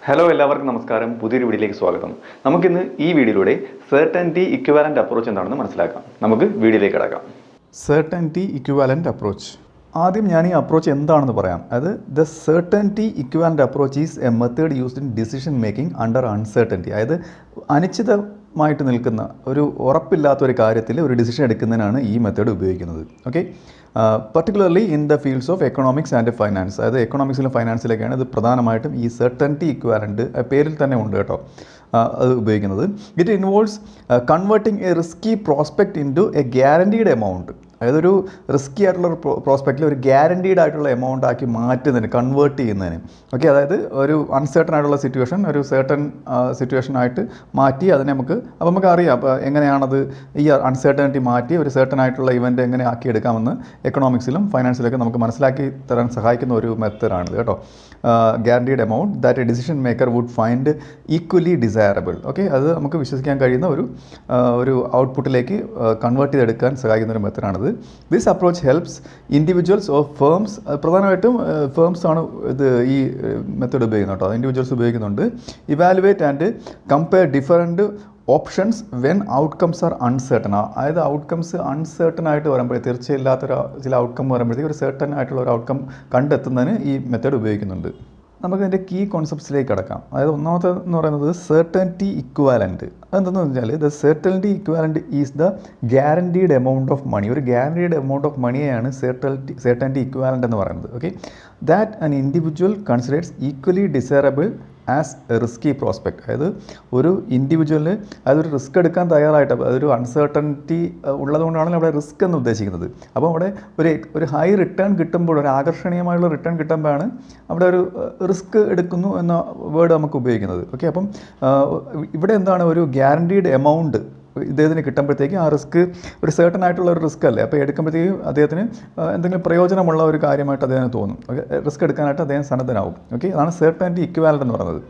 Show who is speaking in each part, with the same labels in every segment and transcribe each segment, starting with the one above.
Speaker 1: Hello എല്ലാവർക്കും നമസ്കാരം. പുതിയൊരു വീഡിയോയിലേക്ക് സ്വാഗതം. നമുക്കിന്ന് ഈ വീഡിയോയിലൂടെ സെർട്ടനിറ്റി ഇക്വിവാലന്റ് അപ്രോച്ച് എന്താണെന്ന് മനസ്സിലാക്കാം. നമുക്ക് വീഡിയോയിലേക്ക് കടക്കാം.
Speaker 2: Certainty equivalent approach. ആദ്യം ഞാൻ ഈ അപ്രോച്ച് എന്താണെന്ന് പറയാം. അതായത് the certainty equivalent approach is A method used in decision making under uncertainty. അതായത് അനിശ്ചിതമായിട്ട് നിൽക്കുന്ന ഒരു ഉറപ്പില്ലാത്തൊരു കാര്യത്തിൽ ഒരു ഡിസിഷൻ എടുക്കുന്നതിനാണ് ഈ മെത്തേഡ് ഉപയോഗിക്കുന്നത്. Okay, particularly in the fields of economics and finance. അതായത് എക്കണോമിക്സിലും ഫൈനാൻസിലൊക്കെയാണ് ഇത് പ്രധാനമായിട്ടും ഈ സെർട്ടനിറ്റി ഇക്വിവാലന്റ് പേരിൽ തന്നെ ഉണ്ട് കേട്ടോ അത് ഉപയോഗിക്കുന്നത്. It involves converting a risky prospect into a guaranteed amount. അതായത് ഒരു റിസ്കി ആയിട്ടുള്ള ഒരു പ്രോസ്പെക്റ്റിൽ ഒരു ഗ്യാരണ്ടീഡ് ആയിട്ടുള്ള എമൗണ്ട് ആക്കി മാറ്റുന്നതിന്, കൺവേർട്ട് ചെയ്യുന്നതിന്. ഓക്കെ, അതായത് ഒരു അൺസേർട്ടൺ ആയിട്ടുള്ള സിറ്റുവേഷൻ ഒരു സേർട്ടൺ സിറ്റുവേഷൻ ആയിട്ട് മാറ്റി അതിനെ നമുക്ക് അറിയാം അപ്പോൾ എങ്ങനെയാണത് ഈ അൺസേർട്ടനിറ്റി മാറ്റി ഒരു സേർട്ടൺ ആയിട്ടുള്ള ഇവൻ്റ് എങ്ങനെ ആക്കിയെടുക്കാമെന്ന് എക്കണോമിക്സിലും ഫൈനാൻസിലൊക്കെ നമുക്ക് മനസ്സിലാക്കി തരാൻ സഹായിക്കുന്ന ഒരു മെത്തേഡാണിത് കേട്ടോ. Guaranteed amount that a decision maker would find equally desirable. Okay, അത് നമുക്ക് വിശ്വസിക്കാൻ കഴിയുന്ന ഒരു ഔട്ട്പുട്ടിലേക്ക് കൺവേർട്ട് ചെയ്തെടുക്കാൻ സഹായിക്കുന്ന ഒരു മെത്തേഡാണിത്. This approach helps individuals of firms. പ്രധാനമായിട്ടും ഫേംസ് ആണ് ഇത് ഈ മെത്തേഡ് ഉപയോഗിക്കുന്നത് കേട്ടോ. ഇൻഡിവിജ്വൽസ് ഉപയോഗിക്കുന്നുണ്ട്. Evaluate and compare different options when outcomes are uncertain. അതായത് ഔട്ട്കംസ് അൺസേർട്ടൺ ആയിട്ട് വരുമ്പോഴേ, തീർച്ചയില്ലാത്തൊരു ചില ഔട്ട്കം വരുമ്പോഴത്തേക്ക് ഒരു സേർട്ടൺ ആയിട്ടുള്ള ഒരു ഔട്ട്കം കണ്ടെത്തുന്നതിന് ഈ മെത്തേഡ് ഉപയോഗിക്കുന്നുണ്ട്. നമുക്ക് അതിൻ്റെ കീ കോൺസെപ്റ്റ്സിലേക്ക് കടക്കാം. അതായത് ഒന്നാമത്തെ എന്ന് പറയുന്നത് സെർട്ടനിറ്റി ഇക്വാലൻറ്റ്. അതെന്തെന്ന് വെച്ചാൽ the certainty equivalent is the guaranteed amount of money. ഒരു ഗ്യാരണ്ടീഡ് എമൗണ്ട് ഓഫ് മണിയെയാണ് സെർട്ടനിറ്റി ഇക്വാലൻറ്റ് എന്ന് പറയുന്നത്. Okay, that an individual considers equally desirable as a risky prospect. അതായത് ഒരു ഇൻഡിവിജ്വലിന് അതൊരു റിസ്ക് എടുക്കാൻ തയ്യാറായിട്ട്, അതൊരു അൺസേർട്ടനിറ്റി ഉള്ളതുകൊണ്ടാണല്ലോ അവിടെ റിസ്ക് എന്ന് ഉദ്ദേശിക്കുന്നത്. അപ്പോൾ അവിടെ ഒരു ഹൈ റിട്ടേൺ കിട്ടുമ്പോൾ, ഒരു ആകർഷണീയമായുള്ള റിട്ടേൺ കിട്ടുമ്പോഴാണ് അവിടെ ഒരു റിസ്ക് എടുക്കുന്നു എന്ന വേർഡ് നമുക്ക് ഉപയോഗിക്കുന്നത്. ഓക്കെ, അപ്പം ഇവിടെ എന്താണ് ഒരു ഗ്യാരണ്ടീഡ് എമൗണ്ട് ഇദ്ദേഹത്തിന് കിട്ടുമ്പോഴത്തേക്ക് ആ റിസ്ക് ഒരു സേർട്ടൺ ആയിട്ടുള്ള ഒരു റിസ്ക് അല്ലേ. അപ്പോൾ എടുക്കുമ്പോഴത്തേക്കും അദ്ദേഹത്തിന് എന്തെങ്കിലും പ്രയോജനമുള്ള ഒരു കാര്യമായിട്ട് അദ്ദേഹത്തിന് തോന്നും. ഓക്കെ, റിസ്ക് എടുക്കാനായിട്ട് അദ്ദേഹം സന്നദ്ധനാവും. ഓക്കെ, അതാണ് സെർട്ടനിറ്റി ഇക്വിവാലന്റ് എന്ന് പറയുന്നത്.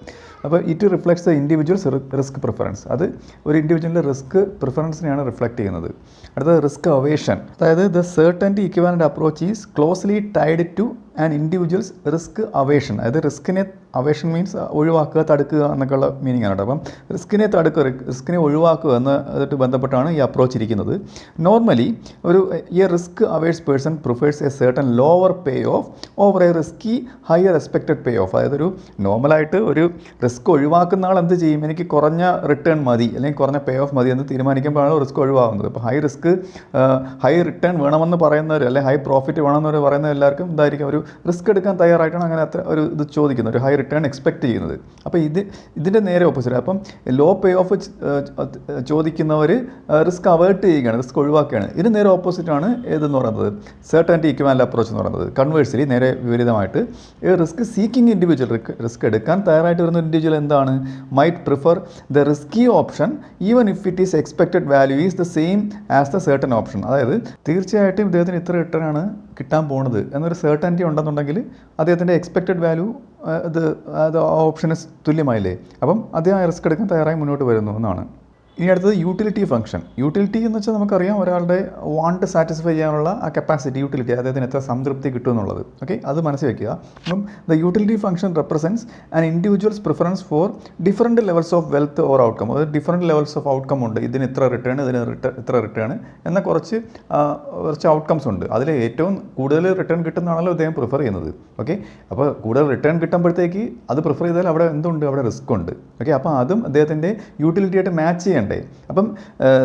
Speaker 2: അപ്പോൾ it reflects the individuals risk preference. അത് ഒരു ഇൻഡിവിജ്വലിൻ്റെ റിസ്ക് പ്രിഫറൻസിനെയാണ് റിഫ്ലക്റ്റ് ചെയ്യുന്നത്. അടുത്തത് റിസ്ക് അവേഷൻ. അതായത് the certainty equivalent approach is closely Tide two and individuals risk aversion. അതായത് റിസ്കിനെ, അവേഷൻ മീൻസ് ഒഴിവാക്കുക, തടുക്കുക എന്നൊക്കെയുള്ള മീനിങ് ആണ് കേട്ടോ. അപ്പം റിസ്കിനെ ഒഴിവാക്കുക എന്നതായിട്ട് ബന്ധപ്പെട്ടാണ് ഈ അപ്രോച്ച് ഇരിക്കുന്നത്. നോർമലി ഈ risk hours person prefers A certain lower pay of over A risky higher expected pay of. അതായത് ഒരു നോർമലായിട്ട് ഒരു റിസ്ക് ഒഴിവാക്കുന്ന ആൾ എന്ത് ചെയ്യും, എനിക്ക് കുറഞ്ഞ റിട്ടേൺ മതി അല്ലെങ്കിൽ കുറഞ്ഞ പേ ഓഫ് മതി എന്ന് തീരുമാനിക്കുമ്പോഴാണ് റിസ്ക് ഒഴിവാകുന്നത്. അപ്പോൾ ഹൈ റിട്ടേൺ വേണമെന്ന് പറയുന്നവർ അല്ലെങ്കിൽ ഹൈ പ്രോഫിറ്റ് വേണമെന്നവർ പറയുന്ന എല്ലാവർക്കും എന്തായിരിക്കും, ഒരു റിസ്ക് എടുക്കാൻ തയ്യാറായിട്ടാണ് അങ്ങനെ ഒരു ഇത് ചോദിക്കുന്നത്, ഒരു ഹൈ റിട്ടേൺ എക്സ്പെക്റ്റ് ചെയ്യുന്നത്. അപ്പോൾ ഇതിൻ്റെ നേരെ ഓപ്പോസിറ്റ്. അപ്പം ലോ പേ ഓഫ് ചോദിക്കുന്നവർ റിസ്ക് അവോയ്ഡ് ചെയ്യുകയാണ്, റിസ്ക് ഒഴിവാക്കുകയാണ്. ഇതിന് നേരെ ഓപ്പോസിറ്റാണ് ഏതെന്ന് പറയുന്നത് സെർട്ടനിറ്റി ഇക്വിവാലന്റ് അപ്രോച്ച് എന്ന് പറയുന്നത്. കൺവേഴ്സ്ലി നേരെ വിപരീതമായിട്ട് റിസ്ക് സീക്കിംഗ് ഇൻഡിവിജ്വൽ, റിസ്ക് എടുക്കാൻ തയ്യാറായിട്ട് വരുന്ന ഇൻഡിവിജ്വൽ എന്താണ്, might prefer the risky option even if it is expected value is the same as the certain option. അതായത് തീർച്ചയായിട്ടും ഇദ്ദേഹത്തിന് ഇത്ര റിട്ടേണാണ് കിട്ടാൻ പോകുന്നത് എന്നൊരു സെർട്ടനിറ്റി ഉണ്ടെന്നുണ്ടെങ്കിൽ അദ്ദേഹത്തിൻ്റെ എക്സ്പെക്റ്റഡ് വാല്യൂ അത് ഓപ്ഷന് തുല്യമായില്ലേ. അപ്പം അദ്ദേഹം റിസ്ക് എടുക്കാൻ തയ്യാറായി മുന്നോട്ട് വരുന്നു എന്നാണ്. ഇനി അടുത്തത് യൂട്ടിലിറ്റി ഫംഗ്ഷൻ. യൂട്ടിലിറ്റി എന്ന് വെച്ചാൽ നമുക്കറിയാം ഒരാളുടെ വാണ്ട് സാറ്റിസ്ഫൈ ചെയ്യാനുള്ള ആ കപ്പാസിറ്റി, യൂട്ടിലിറ്റി, അദ്ദേഹത്തിന് എത്ര സംതൃപ്തി കിട്ടും എന്നുള്ളത്. ഓക്കെ, അത് മനസ്സിൽ വയ്ക്കുക. അപ്പം the utility function represents an individual's preference for different levels of wealth or outcome. അത് ഡിഫറൻറ്റ് ലെവൽസ് ഓഫ് ഔട്ട്കം ഉണ്ട്. ഇതിന് ഇത്ര റിട്ടേൺ, ഇതിന് ഇത്ര റിട്ടേൺ എന്ന കുറച്ച് ഔട്ട്കംസ് ഉണ്ട്. അതിൽ ഏറ്റവും കൂടുതൽ റിട്ടേൺ കിട്ടുന്നതാണല്ലോ അദ്ദേഹം പ്രിഫർ ചെയ്യുന്നത്. ഓക്കെ, അപ്പോൾ കൂടുതൽ റിട്ടേൺ കിട്ടുമ്പോഴത്തേക്ക് അത് പ്രിഫർ ചെയ്താൽ അവിടെ എന്തുണ്ട്, അവിടെ റിസ്ക് ഉണ്ട്. ഓക്കെ, അപ്പോൾ അതും അദ്ദേഹത്തിൻ്റെ യൂട്ടിലിറ്റി ആയിട്ട് മാച്ച് ചെയ്യണം. അപ്പം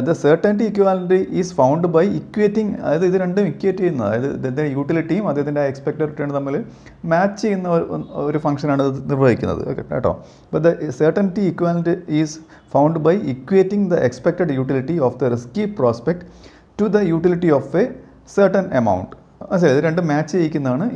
Speaker 2: the certainty equivalent is found by equating. അതായത് ഇത് രണ്ടും ഇക്വേറ്റ് ചെയ്യുന്നത്, അതായത് ഇതിൻ്റെ യൂട്ടിലിറ്റിയും അദ്ദേഹത്തിൻ്റെ എക്സ്പെക്റ്റഡ് റിട്ടേൺ തമ്മിൽ മാച്ച് ചെയ്യുന്ന ഒരു ഫംഗ്ഷനാണ് ഇത് നിർവഹിക്കുന്നത് കേട്ടോ. അപ്പോൾ the certainty equivalent is found by equating the expected utility of the risky prospect to the utility of a certain amount. മനസ്സിലായി, ഇത് രണ്ടും മാച്ച് ചെയ്യിക്കുന്നതാണ്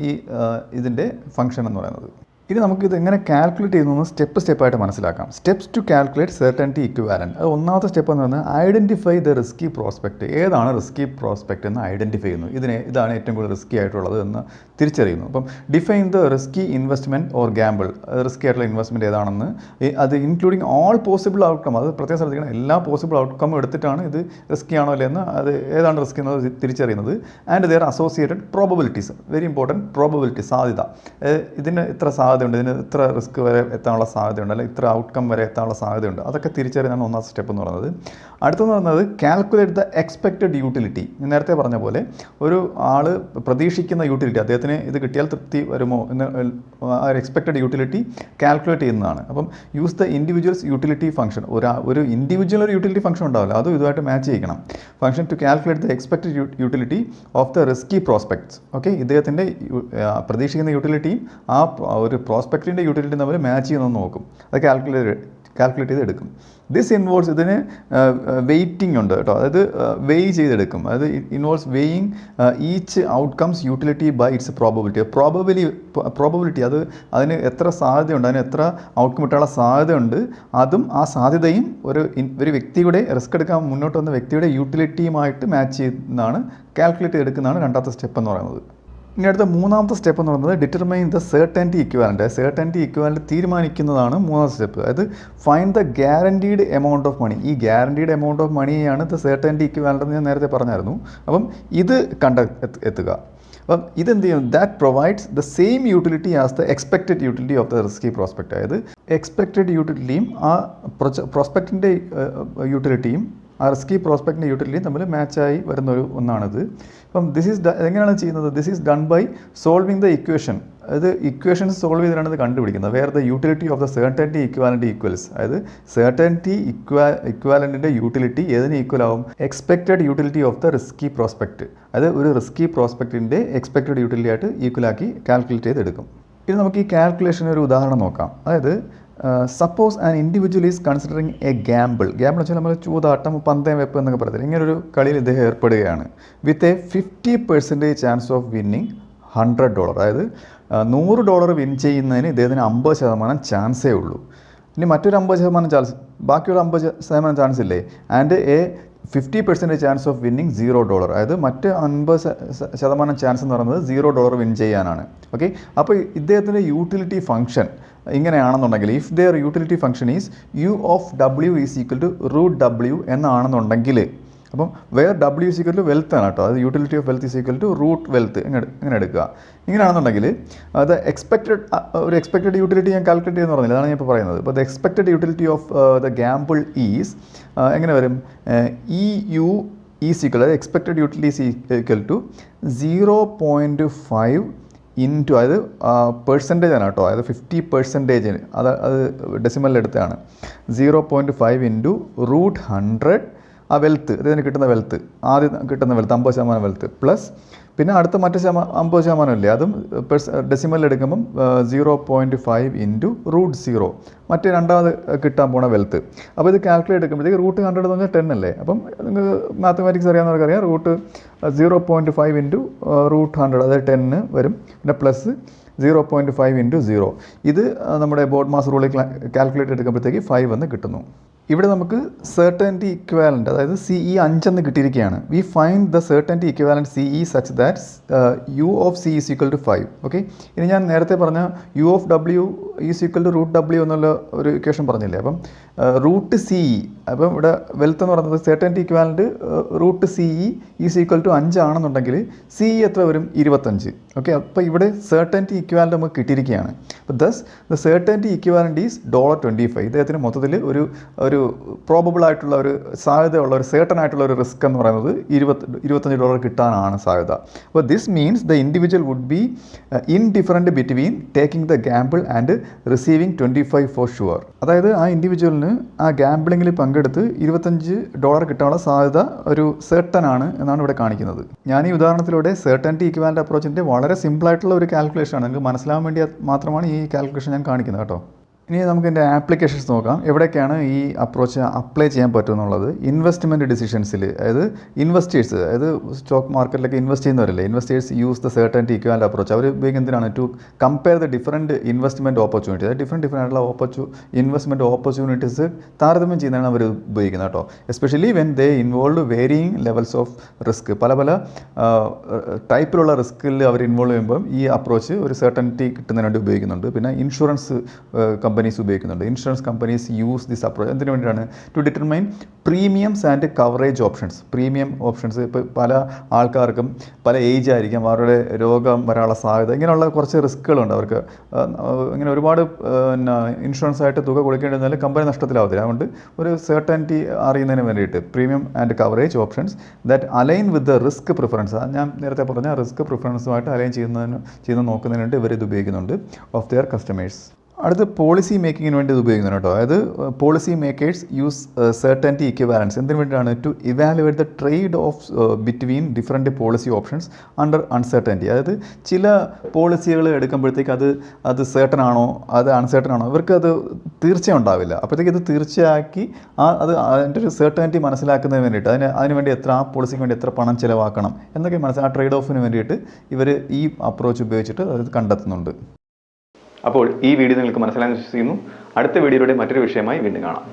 Speaker 2: ഇതിൻ്റെ ഫംഗ്ഷൻ എന്ന് പറയുന്നത്. ഇനി നമുക്കിത് എങ്ങനെ കാൽക്കുലേറ്റ് ചെയ്യുന്നു സ്റ്റെപ്പായിട്ട് മനസ്സിലാക്കാം. Steps to calculate certainty equivalent. അത് ഒന്നാമത്തെ സ്റ്റെപ്പ് എന്ന് പറഞ്ഞാൽ ഐഡൻറ്റിഫൈ ദ റിസ്കി പ്രോസ്പെക്റ്റ്. ഏതാണ് റിസ്കി പ്രോസ്പെക്റ്റ് എന്ന് ഐഡൻറ്റിഫൈ ചെയ്യുന്നു. ഇതാണ് ഏറ്റവും കൂടുതൽ റിസ്കി ആയിട്ടുള്ളത് എന്ന് തിരിച്ചറിയുന്നു. അപ്പം define the risky investment or gamble, risky ആയിട്ടുള്ള ഇൻവെസ്റ്റ്മെൻറ്റ് ഏതാണെന്ന്, അത് ഇൻക്ലൂഡിങ് ഓൾ പോസിബിൾ ഔട്ട്കം, അത് പ്രത്യേകം ശ്രദ്ധിക്കണം, എല്ലാ പോസിബിൾ ഔട്ട്കം എടുത്തിട്ടാണ് ഇത് റിസ്കി ആണോ അല്ലേ എന്ന്, അത് ഏതാണ് റിസ്കി എന്നത് തിരിച്ചറിയുന്നത്. And their associated probabilities, very important, probability, സാധ്യത, ഇതിന് ഇത്ര സാധ്യതയുണ്ട്, ഇതിന് ഇത്ര റിസ്ക് വരെ എത്താനുള്ള സാധ്യതയുണ്ട്, അല്ലെങ്കിൽ ഇത്ര ഔട്ട്കം വരെ എത്താനുള്ള സാധ്യതയുണ്ട്, അതൊക്കെ തിരിച്ചറിയുന്നതാണ് ഒന്നാമത്തെ സ്റ്റെപ്പ് എന്ന് പറയുന്നത്. അടുത്തെന്ന് പറയുന്നത് കാൽക്കുലേറ്റ് ദ എക്സ്പെക്റ്റഡ് യൂട്ടിലിറ്റി. ഞാൻ നേരത്തെ പറഞ്ഞ പോലെ ഒരു ആൾ പ്രതീക്ഷിക്കുന്ന യൂട്ടിലിറ്റി, അദ്ദേഹത്തിന് ഇത് കിട്ടിയാൽ തൃപ്തി വരുമോ എന്ന് എക്സ്പെക്റ്റഡ് യൂട്ടിലിറ്റി കാൽക്കുലേറ്റ് ചെയ്യുന്നതാണ്. അപ്പം use the individual's utility function, ഒരു ഇൻഡിവിജ്വൽ ഒരു യൂട്ടിലിറ്റി ഫംഗ്ഷൻ ഉണ്ടാവില്ല, അതും ഇതുമായിട്ട് മാച്ച് ചെയ്യണം. Function to calculate the expected utility of the risky prospects. Okay, ഇദ്ദേഹത്തിൻ്റെ പ്രതീക്ഷിക്കുന്ന യൂട്ടിലിറ്റിയും ആ ഒരു പ്രോസ്പെക്റ്റിൻ്റെ യൂട്ടിലിറ്റിയും തമ്മിൽ മാച്ച് ചെയ്യുന്നതെന്ന് നോക്കും, അത് കാൽക്കുലേറ്റ് ചെയ്ത് എടുക്കും. ദിസ് ഇൻവോൾവ്സ്, ഇതിന് വെയ്റ്റിംഗ് ഉണ്ട് കേട്ടോ, അതായത് വെയ് ചെയ്തെടുക്കും. അതായത് involves weighing each outcome's utility by its probability, അതിന് എത്ര സാധ്യതയുണ്ട്, അതിന് എത്ര ഔട്ട്കം കിട്ടാനുള്ള സാധ്യതയുണ്ട്, അതും ആ സാധ്യതയും ഒരു വ്യക്തിയുടെ റിസ്ക് എടുക്കാൻ മുന്നോട്ട് വന്ന വ്യക്തിയുടെ യൂട്ടിലിറ്റിയുമായിട്ട് മാച്ച് ചെയ്യുന്നതാണ്, കാൽക്കുലേറ്റ് ചെയ്തെടുക്കുന്നതാണ് രണ്ടാമത്തെ സ്റ്റെപ്പ് എന്ന് പറയുന്നത്. ഇനി അടുത്ത മൂന്നാമത്തെ സ്റ്റെപ്പ് എന്ന് പറയുന്നത് determine the certainty equivalent. Certainty equivalent തീരുമാനിക്കുന്നതാണ് മൂന്നാമത്തെ സ്റ്റെപ്പ്. അതായത് find the guaranteed amount of money. ഈ ഗ്യാരണ്ടീഡ് എമൗണ്ട് ഓഫ് മണിയാണ് ദ സെർട്ടൻറ്റി ഇക്വാലൻറ്റ് എന്ന് ഞാൻ നേരത്തെ പറഞ്ഞായിരുന്നു. അപ്പം ഇത് എത്തുക. അപ്പം ഇതെന്ത് ചെയ്യും? That provides the same utility as the expected utility of the risky prospect. അതായത് എക്സ്പെക്റ്റഡ് യൂട്ടിലിറ്റിയും ആ പ്രോസ്പെക്റ്റിൻ്റെ യൂട്ടിലിറ്റിയും ആ റിസ്കി പ്രോസ്പെക്റ്റിൻ്റെ യൂട്ടിലിറ്റിയും തമ്മിൽ മാച്ചായി വരുന്ന ഒന്നാണിത്. അപ്പം എങ്ങനെയാണ് ചെയ്യുന്നത്? This is done by solving the equation. അതായത് ഇക്വേഷൻസ് സോൾവ് ചെയ്തിട്ടാണ് ഇത് കണ്ടുപിടിക്കുന്നത്. Where the utility of the certainty equivalent equals. അതായത് സെർട്ടൻറ്റി ഇക്വാലൻറ്റിൻ്റെ യൂട്ടിലിറ്റി ഏതിന് ഈക്വൽ ആവും? Expected utility of the risky prospect. അതായത് ഒരു റിസ്കി പ്രോസ്പെക്റ്റിൻ്റെ എക്സ്പെക്റ്റഡ് യൂട്ടിലിറ്റി ആയിട്ട് ഈക്വലാക്കി കാൽക്കുലേറ്റ് ചെയ്തെടുക്കും. ഇനി നമുക്ക് ഈ കാൽക്കുലേഷന് ഒരു ഉദാഹരണം നോക്കാം. അതായത് suppose an individual is considering A Gamble. Gamble വെച്ചാൽ നമ്മൾ ചൂതാട്ടം, പന്തയം വെപ്പ് എന്നൊക്കെ പറയത്തില്ല. ഇങ്ങനൊരു കളിയിൽ ഇദ്ദേഹം ഏർപ്പെടുകയാണ്. With a 50% chance of winning $100. അതായത് $100 വിൻ ചെയ്യുന്നതിന് ഇദ്ദേഹത്തിന് 50% ചാൻസേ ഉള്ളൂ. ഇനി മറ്റൊരു 50% ചാൻസ്, ബാക്കിയുള്ള 50% ചാൻസ് ഇല്ലേ? And A 50% chance of winning $0. അതായത് മറ്റ് 50% ചാൻസ് എന്ന് പറയുന്നത് $0 വിൻ ചെയ്യാനാണ്. ഓക്കെ, അപ്പോൾ ഇദ്ദേഹത്തിൻ്റെ യൂട്ടിലിറ്റി ഫംഗ്ഷൻ ഇങ്ങനെയാണെന്നുണ്ടെങ്കിൽ, if there utility function is u of w is equal to √w എന്നാണെന്നുണ്ടെങ്കിൽ, അപ്പം where w is equal to wealth ആണ് കേട്ടോ. അത് utility of wealth is equal to root wealth ഇങ്ങനെ എടുക്കുക. ഇങ്ങനെയാണെന്നുണ്ടെങ്കിൽ അത് ഒരു എക്സ്പെക്റ്റഡ് യൂട്ടിലിറ്റി ഞാൻ കാൽക്കുലേറ്റ് ചെയ്യുന്ന പറഞ്ഞില്ല, അതാണ് ഞാൻ ഇപ്പോൾ പറയുന്നത്. അപ്പോൾ the expected utility of the gamble is എങ്ങനെ വരും? EU ഈസ് ഈക്വൽ, അതായത് expected utility is equal to 0.5 into, അതായത് പെർസെൻറ്റേജ് ആണ് കേട്ടോ, അതായത് 50% അത് ഡെസിമലിൽ എടുത്തതാണ്. 0.5 ഇൻറ്റു √100 ആ വെൽത്ത്, ഇതിന് കിട്ടുന്ന വെൽത്ത്, ആദ്യം കിട്ടുന്ന വെൽത്ത് 50% വെൽത്ത് പ്ലസ് പിന്നെ അടുത്ത മറ്റേ 50% ഇല്ലേ, അതും ഡെസിമലിൽ എടുക്കുമ്പം 0.5 ഇൻറ്റു √0 മറ്റേ രണ്ടാമത് കിട്ടാൻ പോണ വെൽത്ത്. അപ്പോൾ ഇത് കാൽക്കുലേറ്റ് എടുക്കുമ്പോഴത്തേക്ക് √100 എന്ന് പറഞ്ഞാൽ 10 അല്ലേ. അപ്പം നിങ്ങൾക്ക് മാത്തമാറ്റിക്സ് അറിയാവുന്നവർക്കറിയാം, 0.5 ഇൻറ്റു √100 അതായത് 10 വരും. പിന്നെ പ്ലസ് 0.5 ഇൻറ്റു 0. ഇത് നമ്മുടെ ബോർഡ് മാസ് റൂളിൽ കാൽക്കുലേറ്റ് എടുക്കുമ്പോഴത്തേക്ക് 5 എന്ന് കിട്ടുന്നു. ഇവിടെ നമുക്ക് സെർട്ടൻറ്റി ഇക്വാലൻറ്റ്, അതായത് CE 5 എന്ന് കിട്ടിയിരിക്കുകയാണ്. We find the certainty equivalent CE such that u of C is equal to 5. Okay, ഇനി ഞാൻ നേരത്തെ പറഞ്ഞ u of w is equal to √w എന്നുള്ള ഒരു ഇക്വേഷൻ പറഞ്ഞില്ലേ. അപ്പം √CE, അപ്പം ഇവിടെ വെൽത്ത് എന്ന് പറയുന്നത് certainty equivalent √CE is equal to 5 ആണെന്നുണ്ടെങ്കിൽ CE എത്ര വരും? 25. ഓക്കെ, അപ്പോൾ ഇവിടെ സെർട്ടൻറ്റി ഇക്വാലൻറ്റ് നമുക്ക് കിട്ടിയിരിക്കുകയാണ്. അപ്പോൾ thus the certainty equivalent is $25. ഇദ്ദേഹത്തിന് മൊത്തത്തിൽ ഒരു പ്രോബബിൾ ആയിട്ടുള്ള ഒരു സാധ്യതയുള്ള ഒരു സേർട്ടൺ ആയിട്ടുള്ള ഒരു റിസ്ക് എന്ന് പറയുന്നത് $25 കിട്ടാനാണ് സാധ്യത. അപ്പോൾ this means the individual would be indifferent between taking the gamble and receiving 25 for sure. അതായത് ആ ഇൻഡിവിജ്വലിന് ആ ഗാമ്പിളിങ്ങിൽ പങ്കെടുത്ത് $25 കിട്ടാനുള്ള സാധ്യത ഒരു സേർട്ടൺ ആണ് എന്നാണ് ഇവിടെ കാണിക്കുന്നത്. ഞാൻ ഈ ഉദാഹരണത്തിലൂടെ സെർട്ടൻറ്റി ഇക്വാലൻറ്റ് അപ്രോച്ചിൻ്റെ വളരെ സിമ്പിളായിട്ടുള്ള ഒരു കാൽക്കുലേഷനാണ്, നിങ്ങൾക്ക് മനസ്സിലാവാൻ വേണ്ടി മാത്രമാണ് ഈ കാൽക്കുലേഷൻ ഞാൻ കാണിക്കുന്നത് കേട്ടോ. ഇനി നമുക്ക് ഇതിൻ്റെ ആപ്ലിക്കേഷൻസ് നോക്കാം. എവിടേക്കാണ് ഈ അപ്രോച്ച് അപ്ലൈ ചെയ്യാൻ പറ്റുമെന്നുള്ളത്. ഇൻവെസ്റ്റ്മെൻറ്റ് ഡിസിഷൻസിൽ, അതായത് ഇൻവെസ്റ്റേഴ്സ്, അതായത് സ്റ്റോക്ക് മാർക്കറ്റിലൊക്കെ ഇൻവെസ്റ്റ് ചെയ്യുന്നവരല്ലേ, investors use the certainty equivalent approach. അവർ ഉപയോഗിക്കുന്നത് എന്തിനാണ്? To compare the different investment opportunity, അതായത് ഡിഫറെൻറ്റ് ആയിട്ടുള്ള ഇൻവെസ്റ്റ്മെൻറ്റ് ഓപ്പർച്യൂണിറ്റീസ് താരതമ്യം ചെയ്യുന്നതാണ് അവർ ഉപയോഗിക്കുന്നത് കേട്ടോ. Especially when they involve varying levels of risk. പല ടൈപ്പിലുള്ള റിസ്കിൽ അവർ ഇൻവോൾവ് ചെയ്യുമ്പം ഈ അപ്രോച്ച് ഒരു സെർട്ടൻറ്റി കിട്ടുന്നതിന് വേണ്ടി ഉപയോഗിക്കുന്നുണ്ട്. പിന്നെ ഇൻഷുറൻസ് കമ്പനീസ് ഉപയോഗിക്കുന്നുണ്ട്. Insurance companies use this approach എന്തിനു വേണ്ടിയിട്ടാണ്? To determine premiums and coverage options. Premium options ഇപ്പോൾ പല ആൾക്കാർക്കും പല ഏജ് ആയിരിക്കാം, അവരുടെ രോഗം വരാനുള്ള സാധ്യത, ഇങ്ങനെയുള്ള കുറച്ച് റിസ്ക്കുകളുണ്ട് അവർക്ക്. ഇങ്ങനെ ഒരുപാട് ഇൻഷുറൻസ് ആയിട്ട് തുക കൊടുക്കേണ്ടതിനാൽ കമ്പനി നഷ്ടത്തിലാവത്തില്ല. അതുകൊണ്ട് ഒരു സെർട്ടൻറ്റി അറിയുന്നതിന് വേണ്ടിയിട്ട് premium and coverage options that align with the risk preference, ഞാൻ നേരത്തെ പറഞ്ഞ റിസ്ക് പ്രിഫറൻസുമായിട്ട് അലൈൻ ചെയ്യുന്ന നോക്കുന്നതിന് വേണ്ടി ഇവർ ഇത് ഉപയോഗിക്കുന്നുണ്ട് ഓഫ് ദെയർ കസ്റ്റമേഴ്സ്. അടുത്ത് പോളിസി മേക്കിങ്ങിന് വേണ്ടി ഇത് ഉപയോഗിക്കുന്നുണ്ട് കേട്ടോ. അതായത് policy makers use certainty equivalence എന്തിനു വേണ്ടിയിട്ടാണ്? To evaluate the trade off between different policy options under uncertainty. അതായത് ചില പോളിസികൾ എടുക്കുമ്പോഴത്തേക്ക് അത് സെർട്ടൺ ആണോ അത് അൺസെർട്ടൺ ആണോ ഇവർക്ക് അത് തീർച്ചയായും ഉണ്ടാവില്ല. അപ്പോഴത്തേക്ക് ഇത് തീർച്ചയാക്കി അതിൻ്റെ ഒരു സെർട്ടനിറ്റി മനസ്സിലാക്കുന്നതിന് വേണ്ടിയിട്ട് അതിനുവേണ്ടി ആ പോളിസിക്ക് വേണ്ടി എത്ര പണം ചിലവാക്കണം എന്നൊക്കെ ആ ട്രേഡ് ഓഫിന് വേണ്ടിയിട്ട് ഇവർ ഈ അപ്രോച്ച് ഉപയോഗിച്ചിട്ട് അത് കണ്ടെത്തുന്നുണ്ട്.
Speaker 1: അപ്പോൾ ഈ വീഡിയോ നിങ്ങൾക്ക് മനസ്സിലായെന്ന് വിശ്വസിക്കുന്നു. അടുത്ത വീഡിയോയുടെ മറ്റൊരു വിഷയമായി വീണ്ടും കാണാം.